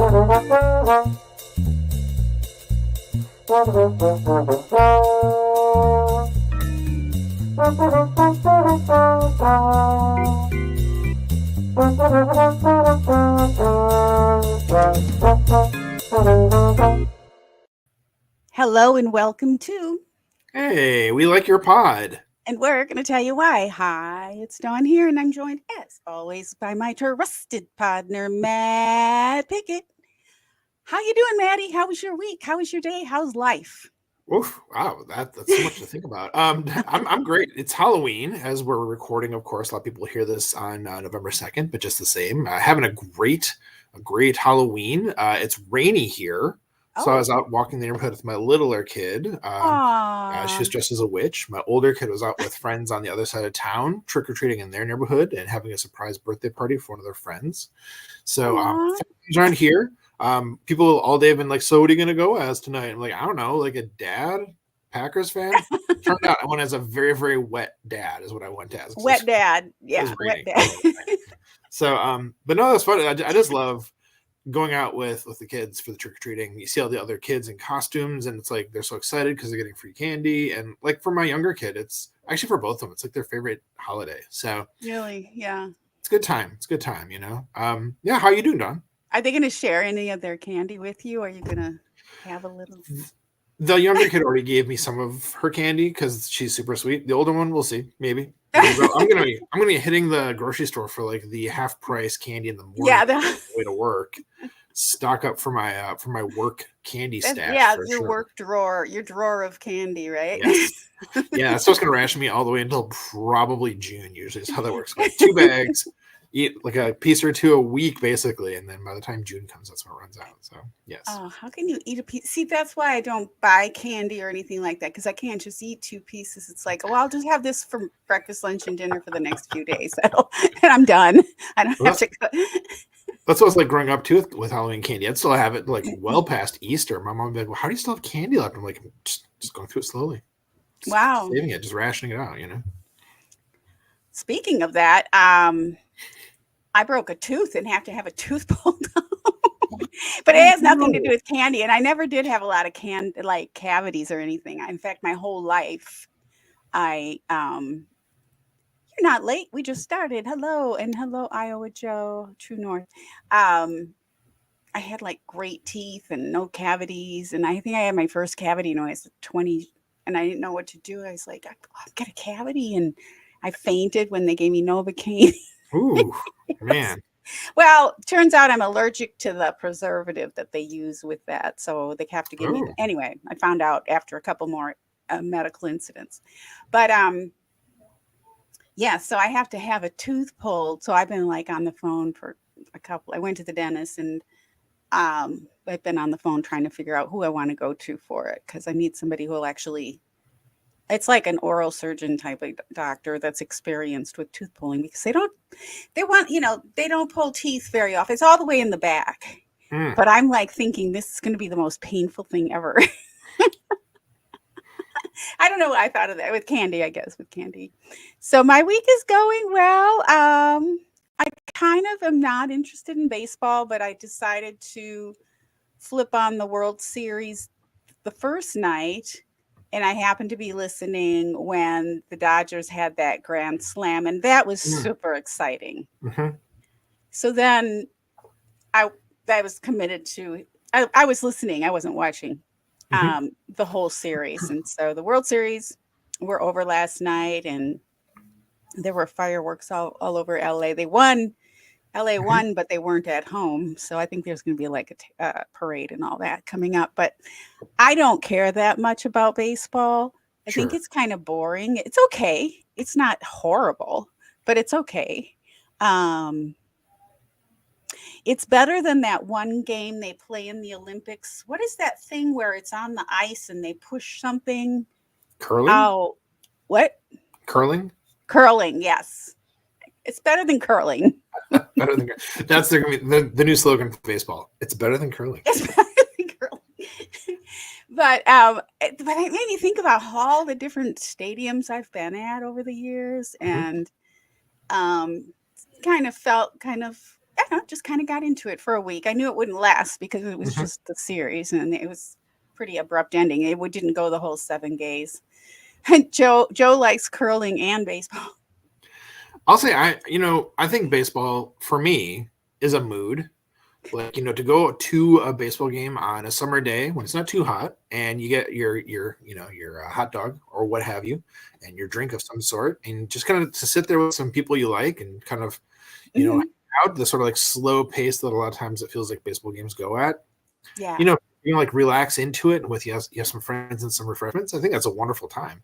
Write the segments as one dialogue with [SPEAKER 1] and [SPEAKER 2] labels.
[SPEAKER 1] Hello and welcome to,
[SPEAKER 2] Hey, we like your pod.
[SPEAKER 1] and we're going to tell you why. Hi, it's Dawn here, and I'm joined as always by my trusted partner, Matt Pickett. How you doing, Maddie? How was your week? How was your day? How's life?
[SPEAKER 2] Oof, wow, that's so much to think about. I'm great. It's Halloween as we're recording. Of course, a lot of people hear this on November 2nd, but just the same, having a great Halloween. It's rainy here, so I was out walking the neighborhood with my littler kid. She was dressed as a witch. My older kid was out with friends on the other side of town, trick or treating in their neighborhood and having a surprise birthday party for one of their friends. So families around here. People all day have been like, so what are you going to go as tonight? I'm like, I don't know, like a dad, Packers fan. Turned out I went as a very, very wet dad is what I went as.
[SPEAKER 1] Wet dad. Yeah, wet dad.
[SPEAKER 2] So, but no, that's funny. I just love going out with the kids for the trick-or-treating. You see all the other kids in costumes and it's like, they're so excited because they're getting free candy. And like for my younger kid, it's actually for both of them. It's like their favorite holiday. So
[SPEAKER 1] really, yeah.
[SPEAKER 2] It's a good time. It's a good time, you know? Yeah. How you doing, Don?
[SPEAKER 1] Are they going to share any of their candy with you? Or are you going to have a little?
[SPEAKER 2] The younger kid already gave me some of her candy because she's super sweet. The older one, we'll see, maybe. I'm gonna be hitting the grocery store for like the half price candy in the morning.
[SPEAKER 1] Yeah,
[SPEAKER 2] on the way to work. Stock up for my work candy stash.
[SPEAKER 1] Yeah, your work drawer, your drawer of candy, right?
[SPEAKER 2] Yes. Yeah, so it's gonna ration me all the way until probably June. Usually is how that works. Like 2 bags. Eat like a piece or two a week, basically, and then by the time June comes, that's when it runs out. So yes.
[SPEAKER 1] Oh, how can you eat a piece? See, that's why I don't buy candy or anything like that because I can't just eat 2 pieces. It's like, well, I'll just have this for breakfast, lunch, and dinner for the next few days, and I'm done. I don't have to.
[SPEAKER 2] That's what it's like growing up too with Halloween candy. I'd still have it like well past Easter. My mom would be like, well, how do you still have candy left? I'm like, just going through it slowly.
[SPEAKER 1] Wow.
[SPEAKER 2] Saving it, just rationing it out, you know.
[SPEAKER 1] Speaking of that, I broke a tooth and have to have a tooth pulled out. But it has nothing to do with candy. And I never did have a lot of cavities or anything. In fact, my whole life, you're not late. We just started. Hello, Iowa Joe, True North. I had like great teeth and no cavities. And I think I had my first cavity when I was 20 and I didn't know what to do. I was like, I've got a cavity. And I fainted when they gave me Novocaine.
[SPEAKER 2] Ooh, man.
[SPEAKER 1] Well, turns out I'm allergic to the preservative that they use with that. So they have to give me. Anyway, I found out after a couple more medical incidents. But yeah, so I have to have a tooth pulled. So I've been like on the phone for I went to the dentist and I've been on the phone trying to figure out who I want to go to for it because I need somebody who will actually. It's like an oral surgeon type of doctor that's experienced with tooth pulling because they don't pull teeth very often. It's all the way in the back. But I'm like thinking this is going to be the most painful thing ever. I don't know what I thought of that with candy, I guess, with candy. So my week is going well. I kind of am not interested in baseball, but I decided to flip on the World Series the first night. And I happened to be listening when the Dodgers had that grand slam, and that was super exciting.
[SPEAKER 2] Mm-hmm.
[SPEAKER 1] So then I was committed to, I was listening, I wasn't watching the whole series. And so the World Series were over last night, and there were fireworks all over LA. They won. LA won, but they weren't at home. So I think there's going to be like a parade and all that coming up. But I don't care that much about baseball. I think it's kind of boring. It's okay. It's not horrible, but it's okay. It's better than that one game they play in the Olympics. What is that thing where it's on the ice and they push something?
[SPEAKER 2] Curling?
[SPEAKER 1] Oh, what?
[SPEAKER 2] Curling?
[SPEAKER 1] Curling, yes. It's better than curling.
[SPEAKER 2] Better than that's the new slogan for baseball. It's better than curling.
[SPEAKER 1] It's better than curling. But it made me think about all the different stadiums I've been at over the years, and kind of felt kind of I don't know, just kind of got into it for a week. I knew it wouldn't last because it was
[SPEAKER 2] Mhm.
[SPEAKER 1] just the series, and it was pretty abrupt ending. It didn't go the whole 7 days. And Joe likes curling and baseball.
[SPEAKER 2] I'll say I think baseball for me is a mood. Like, to go to a baseball game on a summer day when it's not too hot and you get your hot dog or what have you and your drink of some sort and just kind of to sit there with some people you like and kind of,
[SPEAKER 1] Mhm.
[SPEAKER 2] out the sort of like slow pace that a lot of times it feels like baseball games go at,
[SPEAKER 1] Yeah.
[SPEAKER 2] like relax into it with, you have some friends and some refreshments. I think that's a wonderful time.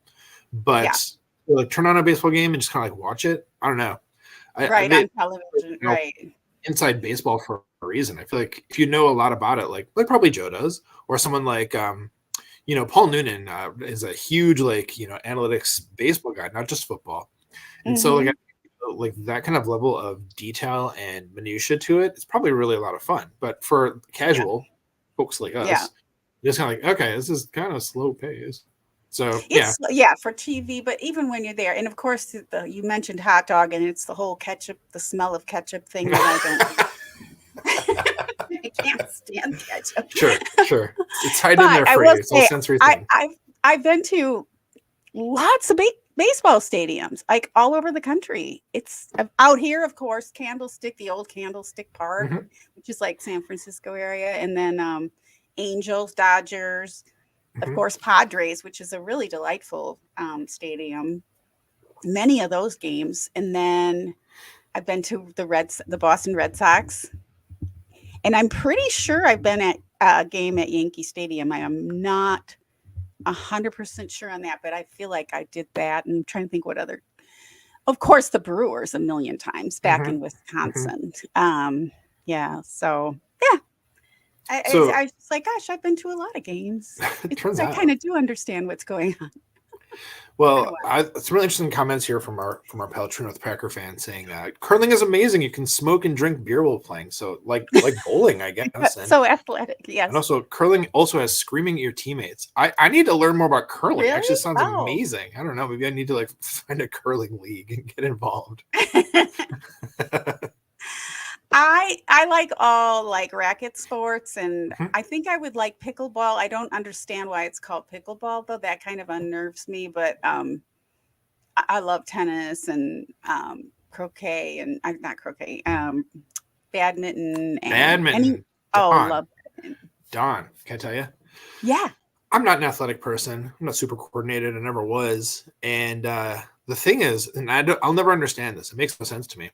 [SPEAKER 1] Yeah.
[SPEAKER 2] But like turn on a baseball game and just kind of like watch it. I don't know.
[SPEAKER 1] Right,
[SPEAKER 2] They
[SPEAKER 1] on television, right.
[SPEAKER 2] inside baseball for a reason. I feel like if you know a lot about it, like probably Joe does, or someone like Paul Noonan is a huge analytics baseball guy, not just football. And so
[SPEAKER 1] Mhm.
[SPEAKER 2] like that kind of level of detail and minutia to it, it's probably really a lot of fun. But for
[SPEAKER 1] Yeah.
[SPEAKER 2] casual folks like
[SPEAKER 1] Yeah.
[SPEAKER 2] us, just kind of like, okay, this is kind of slow pace. So yeah.
[SPEAKER 1] It's for TV, but even when you're there, and of course you mentioned hot dog, and it's the whole ketchup, the smell of ketchup thing that I don't. I can't stand ketchup.
[SPEAKER 2] Sure. It's tied in
[SPEAKER 1] But
[SPEAKER 2] there
[SPEAKER 1] I
[SPEAKER 2] for
[SPEAKER 1] will
[SPEAKER 2] you. It's all
[SPEAKER 1] say,
[SPEAKER 2] sensory
[SPEAKER 1] I,
[SPEAKER 2] thing.
[SPEAKER 1] I've I've been to lots of baseball stadiums, like all over the country. It's out here, of course, Candlestick, the old Candlestick Park,
[SPEAKER 2] Mhm.
[SPEAKER 1] which is like San Francisco area, and then Angels, Dodgers, of
[SPEAKER 2] Mhm.
[SPEAKER 1] course, Padres, which is a really delightful stadium. Many of those games, and then I've been to the Boston Red Sox, and I'm pretty sure I've been at a game at Yankee Stadium. I am not 100% sure on that, but I feel like I did that. And I'm trying to think what other. Of course, the Brewers a million times back in
[SPEAKER 2] Mhm. Mhm.
[SPEAKER 1] Wisconsin. Yeah, so yeah, I
[SPEAKER 2] So
[SPEAKER 1] was just like, gosh, I've been to a lot of games.
[SPEAKER 2] it turns
[SPEAKER 1] I kind
[SPEAKER 2] out.
[SPEAKER 1] of do understand what's going on. Kind of
[SPEAKER 2] Well,
[SPEAKER 1] wild.
[SPEAKER 2] some really interesting comments here from our pal True North Packer fan saying curling is amazing. You can smoke and drink beer while playing. So like bowling, I guess.
[SPEAKER 1] So athletic,
[SPEAKER 2] And
[SPEAKER 1] yes.
[SPEAKER 2] also curling also has screaming at your teammates. I need to learn more about curling. Actually, it
[SPEAKER 1] Really?
[SPEAKER 2] sounds
[SPEAKER 1] Oh.
[SPEAKER 2] amazing. I don't know. Maybe I need to like find a curling league and get involved.
[SPEAKER 1] I like all like racket sports, and
[SPEAKER 2] Mhm.
[SPEAKER 1] I think I would like pickleball. I don't understand why it's called pickleball though. That kind of unnerves me, but I love tennis and croquet and not croquet, badminton and any.
[SPEAKER 2] Badminton.
[SPEAKER 1] Oh,
[SPEAKER 2] Dawn.
[SPEAKER 1] love badminton.
[SPEAKER 2] Dawn. Can I tell you?
[SPEAKER 1] Yeah.
[SPEAKER 2] I'm not an athletic person. I'm not super coordinated. I never was. And the thing is, and I'll never understand this. It makes no sense to me.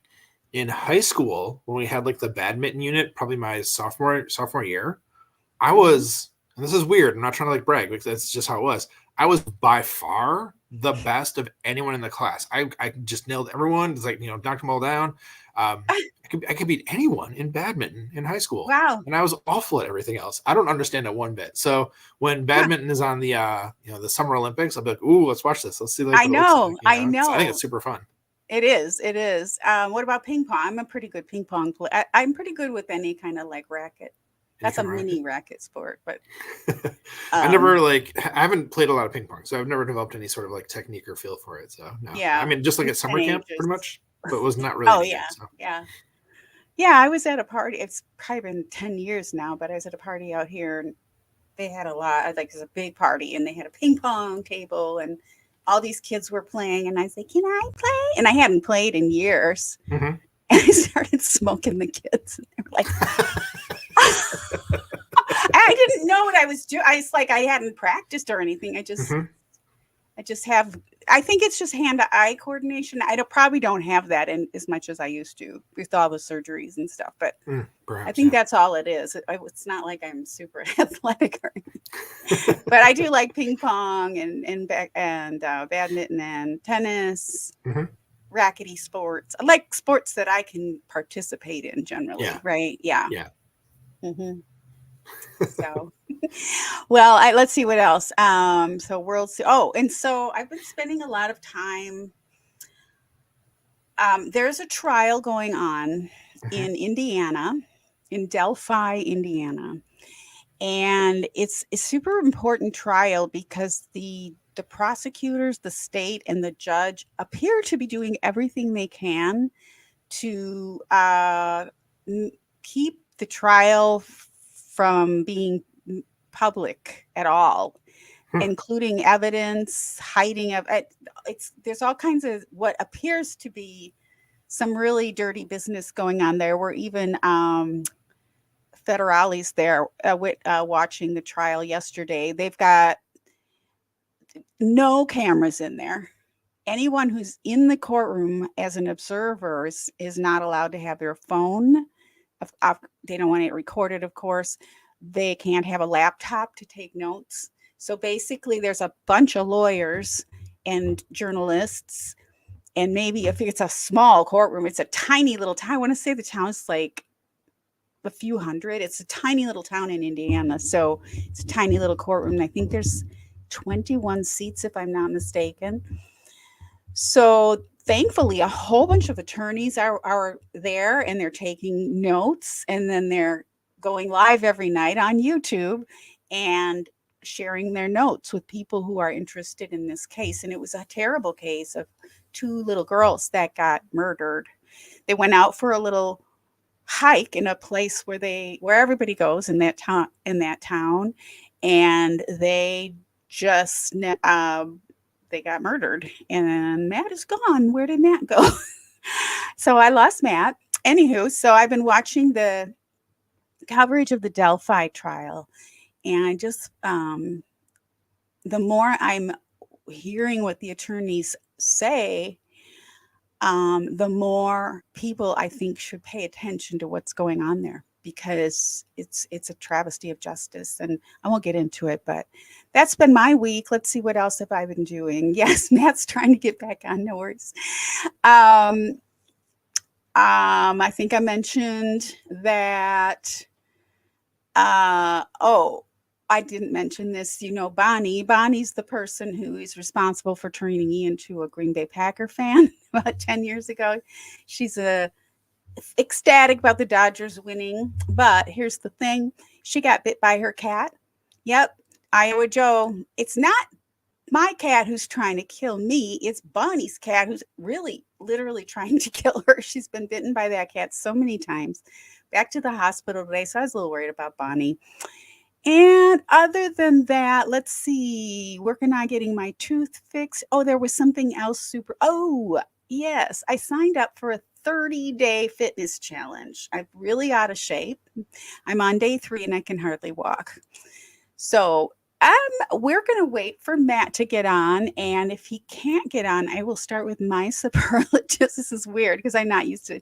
[SPEAKER 2] In high school, when we had like the badminton unit, probably my sophomore year, I
[SPEAKER 1] Hmm.
[SPEAKER 2] was, and this is weird. I'm not trying to like brag, because that's just how it was. I was by far the best of anyone in the class. I just nailed everyone. It's like knocked them all down. I could beat anyone in badminton in high school,
[SPEAKER 1] Wow.
[SPEAKER 2] and I was awful at everything else. I don't understand it one bit. So when
[SPEAKER 1] Huh.
[SPEAKER 2] badminton is on the Summer Olympics, I'll be like, "Ooh, let's watch this. Let's see like
[SPEAKER 1] I
[SPEAKER 2] what it looks like."
[SPEAKER 1] know. I
[SPEAKER 2] I think it's
[SPEAKER 1] know.
[SPEAKER 2] super fun.
[SPEAKER 1] It is. It is. What about ping pong? I'm a pretty good ping pong player. I'm pretty good with any kind of like racket.
[SPEAKER 2] Any
[SPEAKER 1] That's a
[SPEAKER 2] kind of racket.
[SPEAKER 1] mini racket sport, but
[SPEAKER 2] I never
[SPEAKER 1] um,
[SPEAKER 2] I haven't played a lot of ping pong, so I've never developed any sort of like technique or feel for it. So no, I
[SPEAKER 1] yeah,
[SPEAKER 2] mean just like at summer
[SPEAKER 1] different
[SPEAKER 2] camp,
[SPEAKER 1] ages.
[SPEAKER 2] pretty much, but was not really
[SPEAKER 1] Oh
[SPEAKER 2] any
[SPEAKER 1] yeah,
[SPEAKER 2] good. So
[SPEAKER 1] yeah, yeah. I was at a party. It's probably been 10 years now, but I was at a party out here, and they had a lot. Like, it was a big party, and they had a ping pong table, and all these kids were playing. And I said, "Can I play?" And I hadn't played in years,
[SPEAKER 2] Mhm.
[SPEAKER 1] and I started smoking the kids, and they were like, I didn't know what I was doing. I was like, I hadn't practiced or anything.
[SPEAKER 2] Mhm.
[SPEAKER 1] I just have. I think it's just hand-to-eye coordination. Probably don't have that in as much as I used to with all the surgeries and stuff. But I
[SPEAKER 2] Perhaps,
[SPEAKER 1] think
[SPEAKER 2] yeah.
[SPEAKER 1] that's all it is. It's not like I'm super athletic or anything. But I do like ping pong and badminton and tennis,
[SPEAKER 2] Mhm.
[SPEAKER 1] rackety sports. I like sports that I can participate in
[SPEAKER 2] Yeah,
[SPEAKER 1] generally. Right? Yeah.
[SPEAKER 2] yeah.
[SPEAKER 1] Hmm. So. Well, let's see what else. So and so I've been spending a lot of time. There's a trial going on
[SPEAKER 2] Mhm.
[SPEAKER 1] in Indiana, in Delphi, Indiana, and it's a super important trial because the prosecutors, the state, and the judge appear to be doing everything they can to keep the trial from being public at all, including evidence, hiding of it. There's all kinds of what appears to be some really dirty business going on there. We're even federales there watching the trial yesterday. They've got no cameras in there. Anyone who's in the courtroom as an observer is not allowed to have their phone. They don't want it recorded, of course. They can't have a laptop to take notes. So basically, there's a bunch of lawyers and journalists, and maybe if it's a small courtroom, it's a tiny little town. I want to say the town's like a few hundred. It's a tiny little town in Indiana, so it's a tiny little courtroom. I think there's 21 seats, if I'm not mistaken. So thankfully, a whole bunch of attorneys are there, and they're taking notes, and then they're going live every night on YouTube and sharing their notes with people who are interested in this case. And it was a terrible case of 2 little girls that got murdered. They went out for a little hike in a place where everybody goes in that town, and they just they got murdered, and Matt is gone. Where did Matt go? So I lost Matt. Anywho, so I've been watching the coverage of the Delphi trial, and I just the more I'm hearing what the attorneys say, the more people I think should pay attention to what's going on there, because it's a travesty of justice. And I won't get into it, but that's been my week. Let's see, what else have I been doing? Yes, Matt's trying to get back on. No worries. I think I mentioned that. I didn't mention this. You know, Bonnie's the person who is responsible for turning me into a Green Bay Packer fan about 10 years ago. She's ecstatic about the Dodgers winning. But here's the thing. She got bit by her cat. Yep. Iowa Joe. It's not my cat who's trying to kill me. It's Bonnie's cat who's really literally trying to kill her. She's been bitten by that cat so many times. Back to the hospital today. So I was a little worried about Bonnie. And other than that, let's see, working on getting my tooth fixed. Oh, there was something else super. Oh, yes. I signed up for a 30-day fitness challenge. I'm really out of shape. I'm on day 3 and I can hardly walk. So we're going to wait for Matt to get on. And if he can't get on, I will start with my superlatives. This is weird because I'm not used to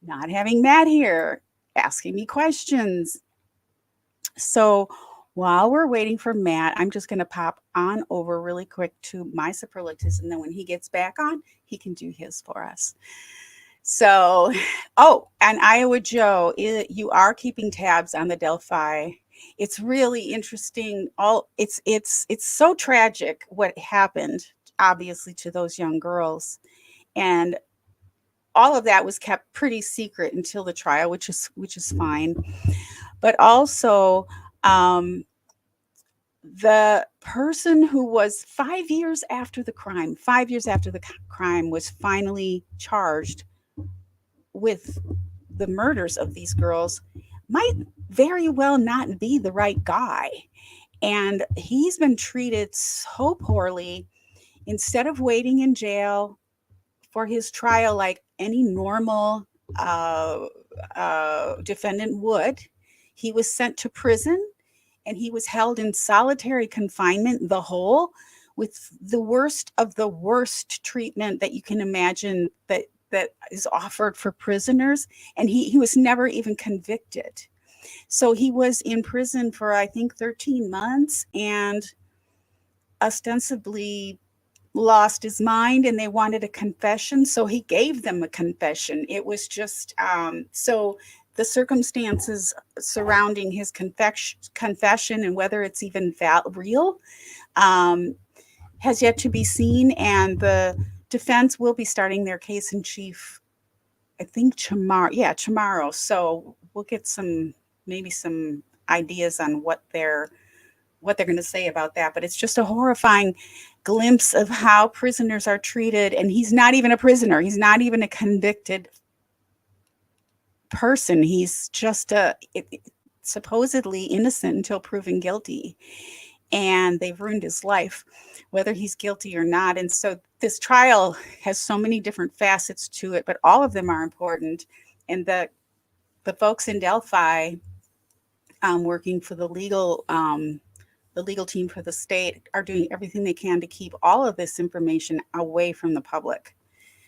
[SPEAKER 1] not having Matt here asking me questions. So while we're waiting for Matt, I'm just going to pop on over really quick to my superlatives. And then when he gets back on, he can do his for us. So, and Iowa Joe, you are keeping tabs on the Delphi. It's really interesting. It's so tragic what happened, obviously, to those young girls. And all of that was kept pretty secret until the trial, which is fine. But also, the person who was 5 years after the crime was finally charged with the murders of these girls might very well not be the right guy. And he's been treated so poorly. Instead of waiting in jail for his trial like any normal defendant would, he was sent to prison, and he was held in solitary confinement, the whole, with the worst of the worst treatment that you can imagine that is offered for prisoners. And he was never even convicted. So he was in prison for, I think, 13 months and ostensibly lost his mind, and they wanted a confession. So he gave them a confession. It was just, so the circumstances surrounding his confession and whether it's even real has yet to be seen. And the defense will be starting their case in chief, I think tomorrow. Yeah, tomorrow. So we'll get maybe some ideas on what they're going to say about that. But it's just a horrifying glimpse of how prisoners are treated. And he's not even a prisoner. He's not even a convicted person. He's just supposedly innocent until proven guilty, and they've ruined his life, whether he's guilty or not. And so this trial has so many different facets to it, but all of them are important. And the folks in Delphi, working for the legal team for the state, are doing everything they can to keep all of this information away from the public.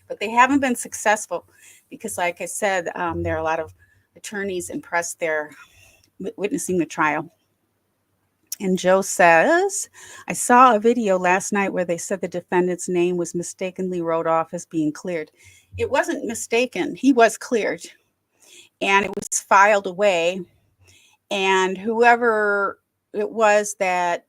[SPEAKER 1] But they haven't been successful because, like I said, there are a lot of attorneys and press there witnessing the trial. And Joe says, I saw a video last night where they said the defendant's name was mistakenly wrote off as being cleared. It wasn't mistaken. He was cleared, and it was filed away. And whoever it was that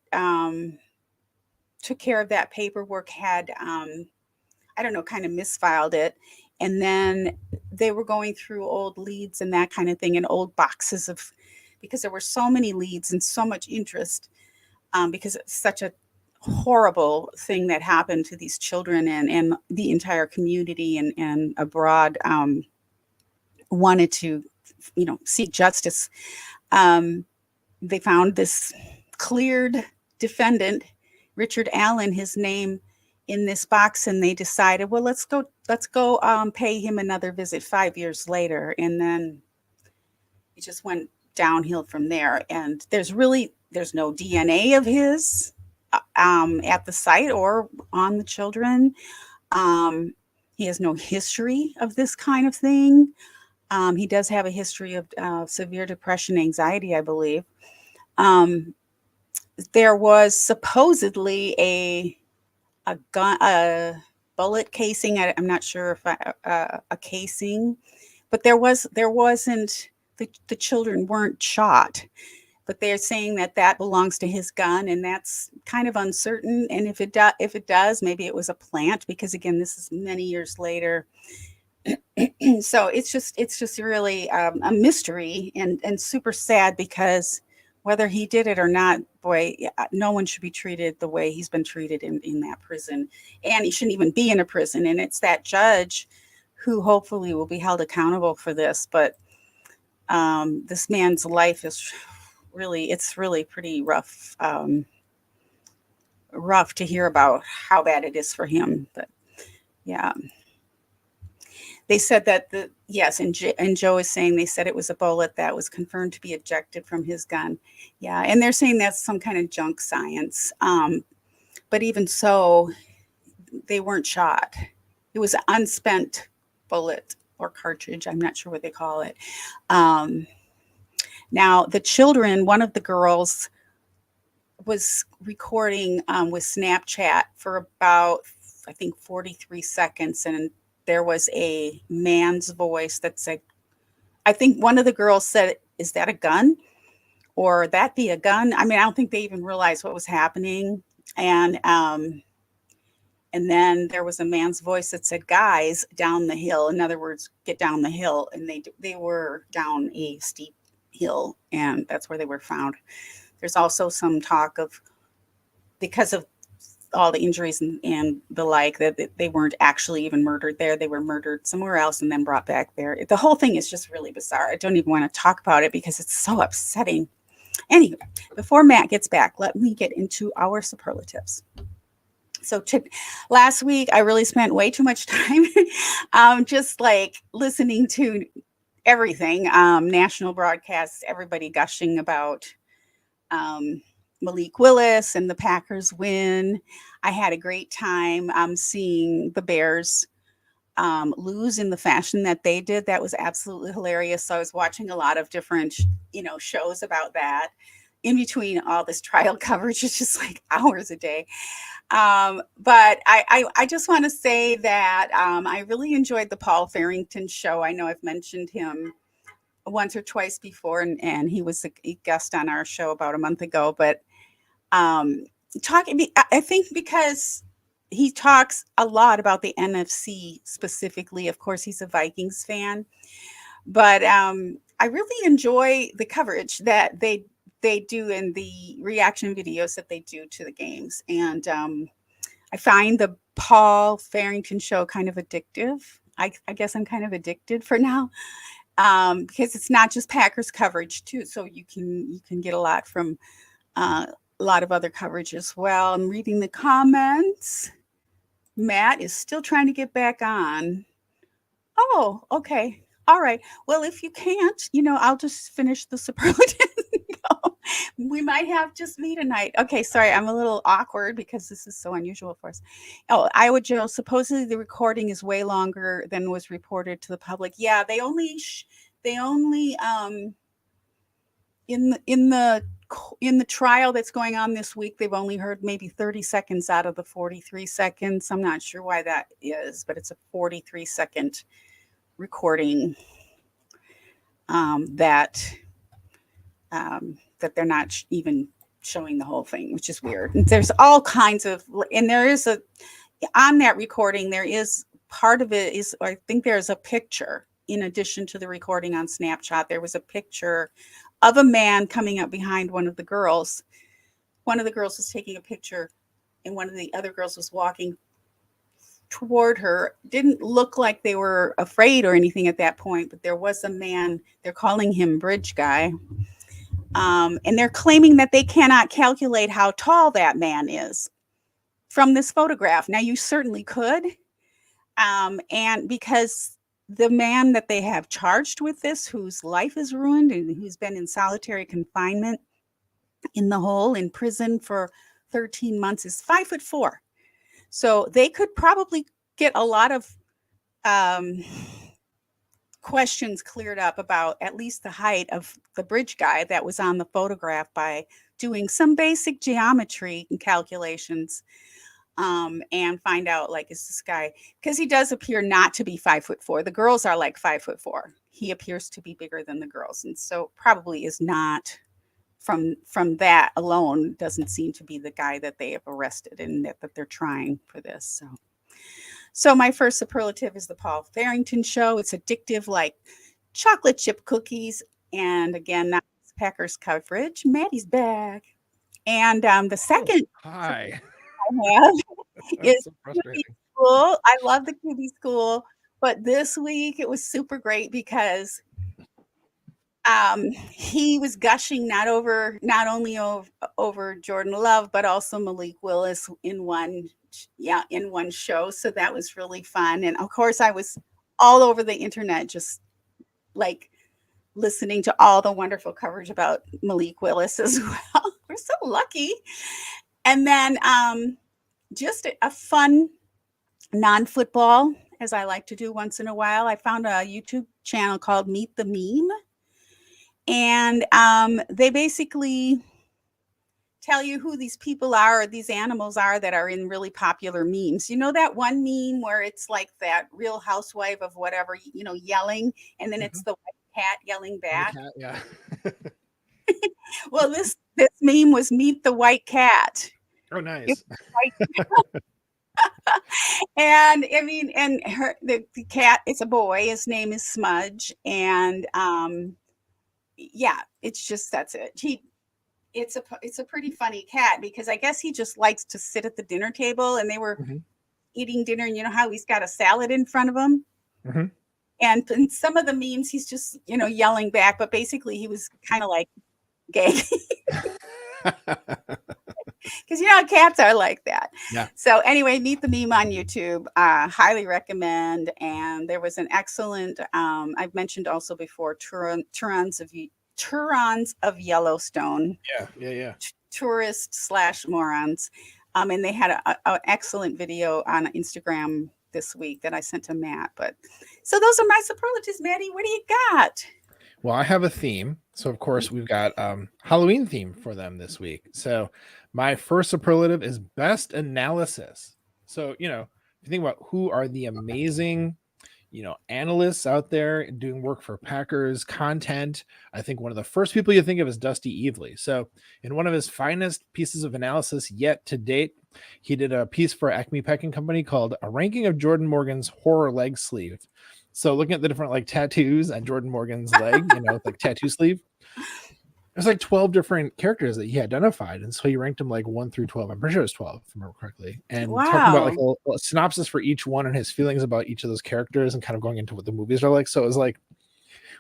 [SPEAKER 1] took care of that paperwork had, I don't know, kind of misfiled it. And then they were going through old leads and that kind of thing, and old boxes of, because there were so many leads and so much interest, because it's such a horrible thing that happened to these children, and the entire community and abroad wanted to, seek justice. They found this cleared defendant, Richard Allen, his name in this box, and they decided, well, let's go pay him another visit 5 years later. And then it just went downhill from there. And there's no DNA of his at the site or on the children. He has no history of this kind of thing. He does have a history of severe depression, anxiety, I believe. There was supposedly a bullet casing. I'm not sure if a casing, but there wasn't. The children weren't shot, but they're saying that belongs to his gun, and that's kind of uncertain. And if it does, maybe it was a plant, because again, this is many years later. So it's just really a mystery, and super sad, because whether he did it or not, boy, no one should be treated the way he's been treated in that prison. And he shouldn't even be in a prison. And it's that judge who hopefully will be held accountable for this. But this man's life is really pretty rough. Rough to hear about how bad it is for him. But yeah. They said that and Joe is saying they said it was a bullet that was confirmed to be ejected from his gun. Yeah, and they're saying that's some kind of junk science. But even so, they weren't shot. It was an unspent bullet or cartridge. I'm not sure what they call it. Now, the children, one of the girls was recording with Snapchat for about, I think, 43 seconds, and there was a man's voice that said, I think one of the girls said, "Is that a gun? Or that be a gun?" I mean, I don't think they even realized what was happening. And then there was a man's voice that said, "Guys, down the hill." In other words, get down the hill. And they were down a steep hill, and that's where they were found. There's also some talk of, because of all the injuries and the like, that they weren't actually even murdered there. They were murdered somewhere else and then brought back there. The whole thing is just really bizarre. I don't even want to talk about it because it's so upsetting. Anyway, before Matt gets back, let me get into our superlatives. So last week, I really spent way too much time just like listening to everything, national broadcasts, everybody gushing about Malik Willis and the Packers win. I had a great time seeing the Bears lose in the fashion that they did. That was absolutely hilarious. So I was watching a lot of different, shows about that in between all this trial coverage. It's just like hours a day. But I just want to say that I really enjoyed the Paul Farrington show. I know I've mentioned him once or twice before, and he was a guest on our show about a month ago. But I think because he talks a lot about the NFC specifically. Of course, he's a Vikings fan, but I really enjoy the coverage that they do in the reaction videos that they do to the games. And I find the Paul Farrington show kind of addictive. I guess I'm kind of addicted for now. because it's not just Packers coverage too. So you can get a lot from a lot of other coverage as well. I'm reading the comments. Matt is still trying to get back on. Oh, okay. All right. Well, if you can't, I'll just finish the superlative. We might have just me tonight. Okay, sorry, I'm a little awkward because this is so unusual for us. Oh, Iowa Joe, supposedly the recording is way longer than was reported to the public. Yeah, they only in the trial that's going on this week, they've only heard maybe 30 seconds out of the 43 seconds. I'm not sure why that is, but it's a 43-second recording that they're not even showing the whole thing, which is weird. And there's all kinds of, and there is on that recording, there is part of it is, I think there's a picture in addition to the recording on Snapchat. There was a picture of a man coming up behind one of the girls. One of the girls was taking a picture and one of the other girls was walking toward her. Didn't look like they were afraid or anything at that point, but there was a man, they're calling him Bridge Guy. And they're claiming that they cannot calculate how tall that man is from this photograph. Now, you certainly could. And because the man that they have charged with this, whose life is ruined and who's been in solitary confinement in the hole in prison for 13 months, is 5'4". So they could probably get a lot of questions cleared up about at least the height of the Bridge Guy that was on the photograph by doing some basic geometry and calculations, and find out, like, is this guy, because he does appear not to be 5'4". The girls are like 5'4". He appears to be bigger than the girls, and so probably is not, from that alone, doesn't seem to be the guy that they have arrested and that they're trying for this. So my first superlative is the Paul Farrington Show. It's addictive like chocolate chip cookies. And again, that's Packers coverage. Maddie's back. And the second
[SPEAKER 3] hi.
[SPEAKER 1] I have is
[SPEAKER 3] So frustrating.
[SPEAKER 1] School. I love the QB School, but this week it was super great because he was gushing not only over Jordan Love, but also Malik Willis in one show. So that was really fun. And of course, I was all over the internet, just like listening to all the wonderful coverage about Malik Willis as well. We're so lucky. And then just a fun non-football, as I like to do once in a while. I found a YouTube channel called Meet the Meme. And they basically tell you who these people are or these animals are that are in really popular memes. You know that one meme where it's like that Real Housewife of whatever, yelling, and then it's the white cat yelling back.
[SPEAKER 3] Cat, yeah.
[SPEAKER 1] Well, this meme was Meet the White Cat.
[SPEAKER 3] Oh, nice.
[SPEAKER 1] And I mean, and the cat, it's a boy. His name is Smudge, and yeah, it's just, that's it. It's a pretty funny cat because I guess he just likes to sit at the dinner table, and they were eating dinner, and you know how he's got a salad in front of him.
[SPEAKER 3] Mm-hmm.
[SPEAKER 1] And in some of the memes, he's just, yelling back, but basically he was kind of like gay. Because cats are like that. Yeah. So anyway, Meet the Meme on YouTube. Highly recommend. And there was an excellent, I've mentioned also before, Turons of Yellowstone.
[SPEAKER 3] Yeah.
[SPEAKER 1] Tourist/morons. And they had an excellent video on Instagram this week that I sent to Matt. But so those are my superlatives, Maddie. What do you got?
[SPEAKER 3] Well, I have a theme. So, of course, we've got Halloween theme for them this week. So my first superlative is best analysis. So, if you think about who are the amazing, analysts out there doing work for Packers content, I think one of the first people you think of is Dusty Evely. So in one of his finest pieces of analysis yet to date, he did a piece for Acme Packing Company called A Ranking of Jordan Morgan's Horror Leg Sleeve. So looking at the different tattoos on Jordan Morgan's leg, like tattoo sleeve, there's 12 different characters that he identified. And so he ranked them 1 through 12. I'm pretty sure it's 12, if I remember correctly. And talking about a synopsis for each one and his feelings about each of those characters and kind of going into what the movies are like. So it was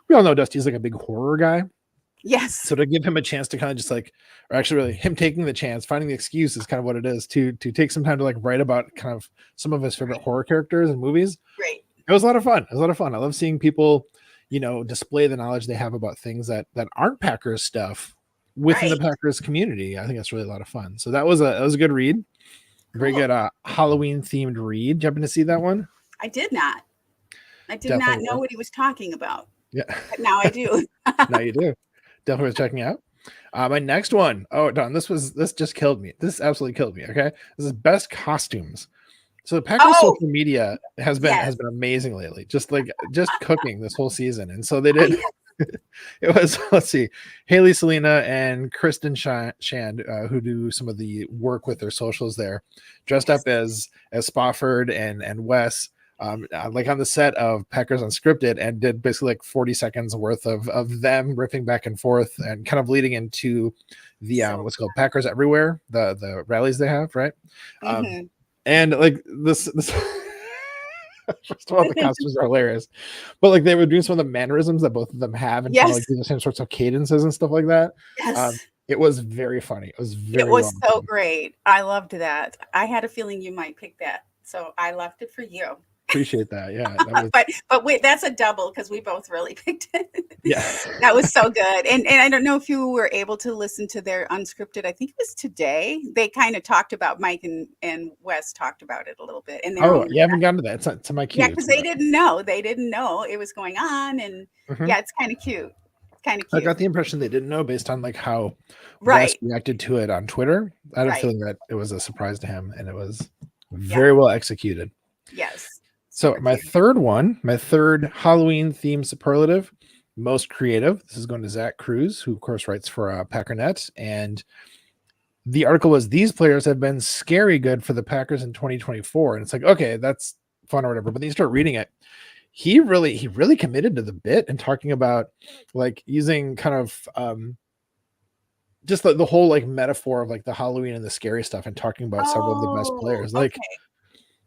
[SPEAKER 3] we all know Dusty's like a big horror guy.
[SPEAKER 1] Yes.
[SPEAKER 3] So to give him a chance to kind of just like, or actually really him taking the chance, finding the excuse is kind of what it is to take some time to like write about kind of some of his favorite horror characters and movies.
[SPEAKER 1] Great.
[SPEAKER 3] It was a lot of fun. It was a lot of fun. I love seeing people, display the knowledge they have about things that aren't Packers stuff within the Packers community. I think that's really a lot of fun. So that was a good read. Very good Halloween themed read. Did you happen to see that one?
[SPEAKER 1] I did not. I did
[SPEAKER 3] Definitely
[SPEAKER 1] not know what he was talking about.
[SPEAKER 3] Yeah.
[SPEAKER 1] But now I do.
[SPEAKER 3] Now you do. Definitely worth checking out. My next one. Oh, Don, this just killed me. This absolutely killed me. Okay. This is best costumes. So the Packers social media has been amazing lately. Just cooking this whole season. And so they did it was, let's see, Haley Selena and Kristen Shand, who do some of the work with their socials there, dressed up as Spofford and Wes. Like on the set of Packers Unscripted, and did basically like 40 seconds worth of them riffing back and forth and kind of leading into the what's called Packers Everywhere, the rallies they have, right? And like this first of all, the costumes are hilarious, but like they were doing some of the mannerisms that both of them have, and kind of like do the same sorts of cadences and stuff like that. It was very funny. It was
[SPEAKER 1] so great. I loved that. I had a feeling you might pick that, so I left it for you.
[SPEAKER 3] Appreciate that. Yeah. That was...
[SPEAKER 1] but wait, that's a double because we both really picked it.
[SPEAKER 3] Yeah.
[SPEAKER 1] That was so good. And I don't know if you were able to listen to their Unscripted. I think it was today. They kind of talked about Mike and Wes talked about it a little bit. And
[SPEAKER 3] you haven't gotten to that. It's not to my cue.
[SPEAKER 1] Yeah, because they didn't know. They didn't know it was going on. And yeah, it's kind of cute.
[SPEAKER 3] I got the impression they didn't know based on like how Wes reacted to it on Twitter. I had a feeling that it was a surprise to him, and it was very well executed.
[SPEAKER 1] Yes.
[SPEAKER 3] So my third Halloween themed superlative, most creative. This is going to Zach Cruz, who of course writes for Packernet, and the article was, "These players have been scary good for the Packers in 2024." And it's like, okay, that's fun or whatever. But then you start reading it. He really committed to the bit and talking about like using kind of just the whole like metaphor of like the Halloween and the scary stuff, and talking about several of the best players. Like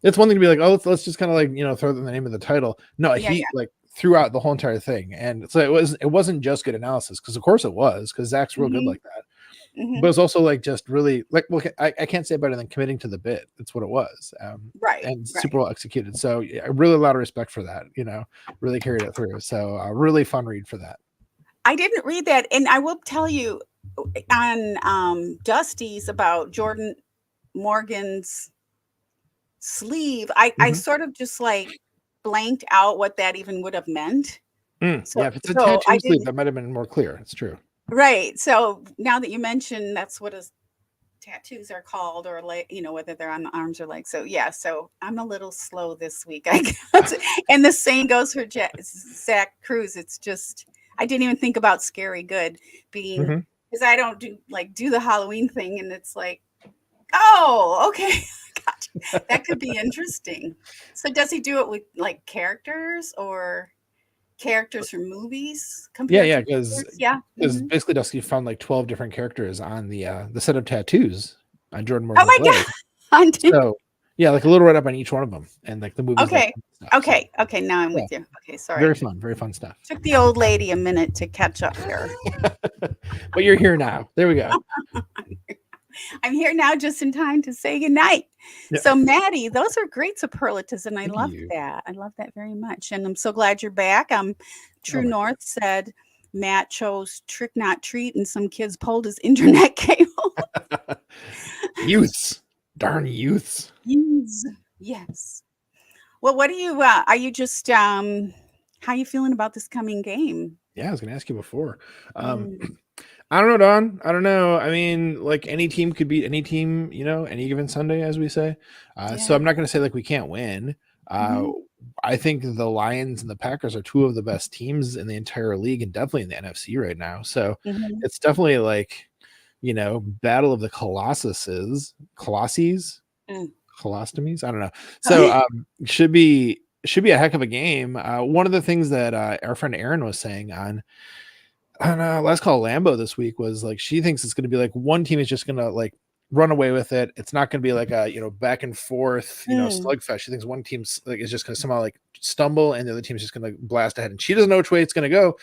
[SPEAKER 3] it's one thing to be like, oh, let's just kind of like, throw the name of the title. No, he like threw out the whole entire thing. And so it wasn't just good analysis, because of course it was, because Zach's real good like that. But it's also like just really like, look, I can't say better than committing to the bit. That's what it was. And super well executed. So really a lot of respect for that, really carried it through. So a really fun read for that.
[SPEAKER 1] I didn't read that. And I will tell you on Dusty's about Jordan Morgan's sleeve, I sort of just like blanked out what that even would have meant.
[SPEAKER 3] So, if it's a tattoo sleeve, that might have been more clear. It's true.
[SPEAKER 1] Right. So now that you mention, that's what tattoos are called, or like, whether they're on the arms or legs. So yeah, so I'm a little slow this week, I guess. And the same goes for Zach Cruz. It's just, I didn't even think about scary good being, because I don't do the Halloween thing, and it's like, oh, okay. Gotcha. That could be interesting. So does he do it with like characters or characters from movies?
[SPEAKER 3] Yeah, because basically Dusty found like 12 different characters on the set of tattoos on Jordan Morgan's leg. God! So yeah, like a little write up on each one of them, and like the movies.
[SPEAKER 1] Okay. Now I'm with you. Okay, sorry.
[SPEAKER 3] Very fun stuff.
[SPEAKER 1] Took the old lady a minute to catch up here.
[SPEAKER 3] But you're here now. There we go.
[SPEAKER 1] I'm here now just in time to say goodnight. Yeah. So Maddie, those are great superlatives, and I love that. I love that very much. And I'm so glad you're back. True North said Matt chose trick not treat, and some kids pulled his internet cable.
[SPEAKER 3] Youths. Darn youths.
[SPEAKER 1] Yes. Well, what are you just how are you feeling about this coming game?
[SPEAKER 3] Yeah, I was gonna ask you before. I don't know, Don. I don't know. I mean, like any team could beat any team, any given Sunday, as we say. So I'm not going to say like we can't win. I think the Lions and the Packers are two of the best teams in the entire league, and definitely in the NFC right now. So it's definitely like, battle of the Colossuses, Colostomies. I don't know. So should be a heck of a game. One of the things that our friend Aaron was saying on Last Call Lambeau this week was like, she thinks it's going to be like one team is just going to like run away with it. It's not going to be like a, back and forth, slugfest. She thinks one team's like is just going to somehow like stumble and the other team's just going to blast ahead, and she doesn't know which way it's going to go.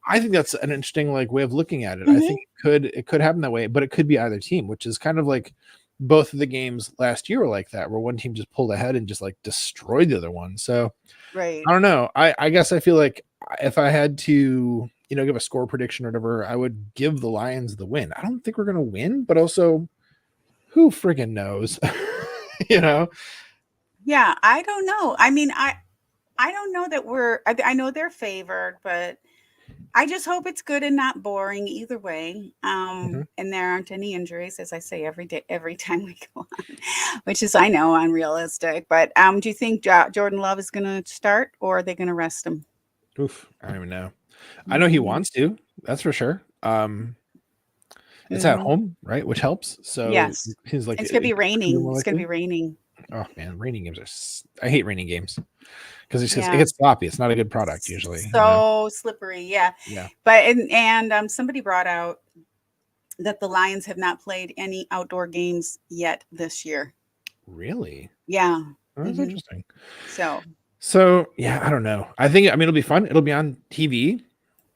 [SPEAKER 3] I think that's an interesting like way of looking at it. I think it could happen that way, but it could be either team, which is kind of like both of the games last year were like that, where one team just pulled ahead and just like destroyed the other one. So
[SPEAKER 1] right.
[SPEAKER 3] I don't know. I guess I feel like if I had to, give a score prediction or whatever, I would give the Lions the win. I don't think we're going to win, but also who friggin' knows,
[SPEAKER 1] Yeah, I don't know. I mean, I don't know that I know they're favored, but I just hope it's good and not boring either way. And there aren't any injuries, as I say every time we go on, which is, I know, unrealistic. But do you think Jordan Love is going to start, or are they going to rest him?
[SPEAKER 3] Oof, I don't even know. I know he wants to. That's for sure. It's at home, right? Which helps. So
[SPEAKER 1] yes,
[SPEAKER 3] he's like,
[SPEAKER 1] it's going to be raining. It's going to be raining.
[SPEAKER 3] Oh man, raining games I hate raining games because it gets sloppy. It's not a good product usually.
[SPEAKER 1] So slippery, yeah. But and somebody brought out that the Lions have not played any outdoor games yet this year.
[SPEAKER 3] Really?
[SPEAKER 1] Yeah,
[SPEAKER 3] that's interesting.
[SPEAKER 1] So
[SPEAKER 3] yeah, I don't know. I think it'll be fun. It'll be on TV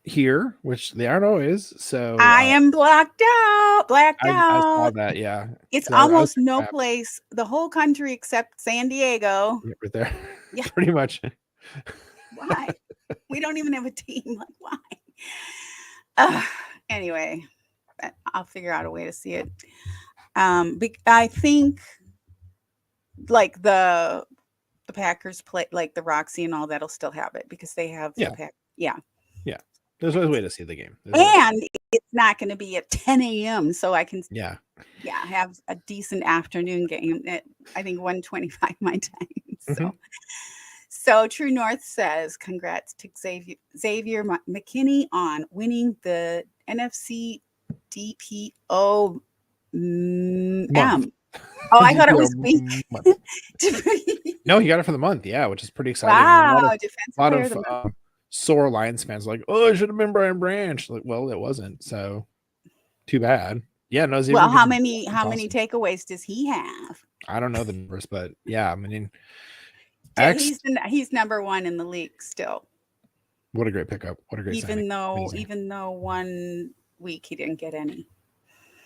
[SPEAKER 3] here, which they aren't always. So
[SPEAKER 1] I am blacked out.
[SPEAKER 3] I saw that. Yeah,
[SPEAKER 1] it's almost no place, the whole country except San Diego.
[SPEAKER 3] Yeah, right there.
[SPEAKER 1] Yeah,
[SPEAKER 3] pretty much.
[SPEAKER 1] Why? We don't even have a team. Like, why? Anyway, I'll figure out a way to see it. I think like the Packers play, like the Roxy and all that'll still have it because they have the Pack. Yeah.
[SPEAKER 3] There's always a way to see the game.
[SPEAKER 1] And it's not going to be at 10 a.m. So I can have a decent afternoon game at, I think, 1:25 my time. So True North says, congrats to Xavier McKinney on winning the NFC DPO M. Oh, I thought it was week.
[SPEAKER 3] No, he got it for the month. Yeah, which is pretty exciting.
[SPEAKER 1] Wow,
[SPEAKER 3] a lot of sore Lions fans like, oh, it should have been Brian Branch. Like, well, it wasn't. So too bad. Yeah, no.
[SPEAKER 1] Well, how many takeaways does he have?
[SPEAKER 3] I don't know the numbers, but yeah, I mean,
[SPEAKER 1] he's number one in the league still.
[SPEAKER 3] What a great pickup! What a great
[SPEAKER 1] even though 1 week he didn't get any.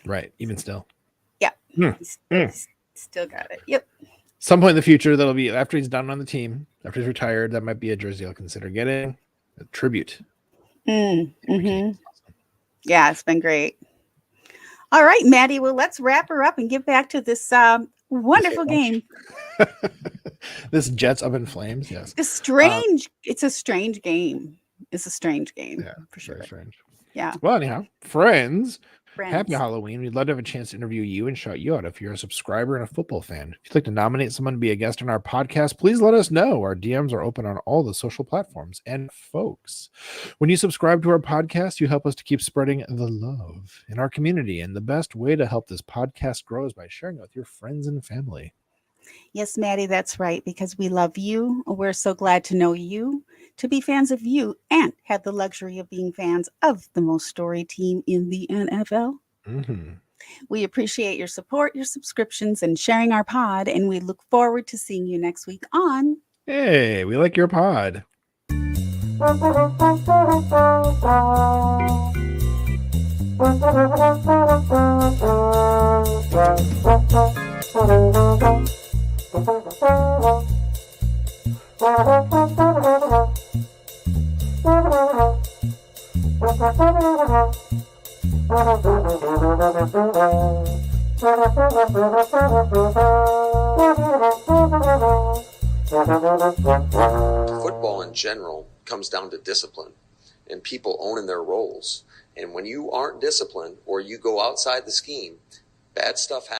[SPEAKER 3] Right. Even still.
[SPEAKER 1] Yeah. He's still got it. Yep.
[SPEAKER 3] Some point in the future, that'll be after he's done on the team, after he's retired, that might be a jersey I'll consider getting. A tribute.
[SPEAKER 1] Yeah, it's been great. All right, Maddie. Well, let's wrap her up and get back to this wonderful game.
[SPEAKER 3] This Jets up in flames. Yes.
[SPEAKER 1] It's strange. It's a strange game. It's a strange game.
[SPEAKER 3] Yeah,
[SPEAKER 1] for sure.
[SPEAKER 3] Very strange.
[SPEAKER 1] Yeah.
[SPEAKER 3] Well, anyhow, friends. Happy Halloween. We'd love to have a chance to interview you and shout you out if you're a subscriber and a football fan. If you'd like to nominate someone to be a guest on our podcast, please let us know. Our DMs are open on all the social platforms. And folks, when you subscribe to our podcast, you help us to keep spreading the love in our community. And the best way to help this podcast grow is by sharing it with your friends and family.
[SPEAKER 1] Yes, Maddie, that's right. Because we love you. We're so glad to know you, to be fans of you, and have the luxury of being fans of the most storied team in the NFL. We appreciate your support, your subscriptions, and sharing our pod. And we look forward to seeing you next week on
[SPEAKER 3] Hey, we like your pod.
[SPEAKER 4] Football in general comes down to discipline and people owning their roles. And when you aren't disciplined or you go outside the scheme, bad stuff happens.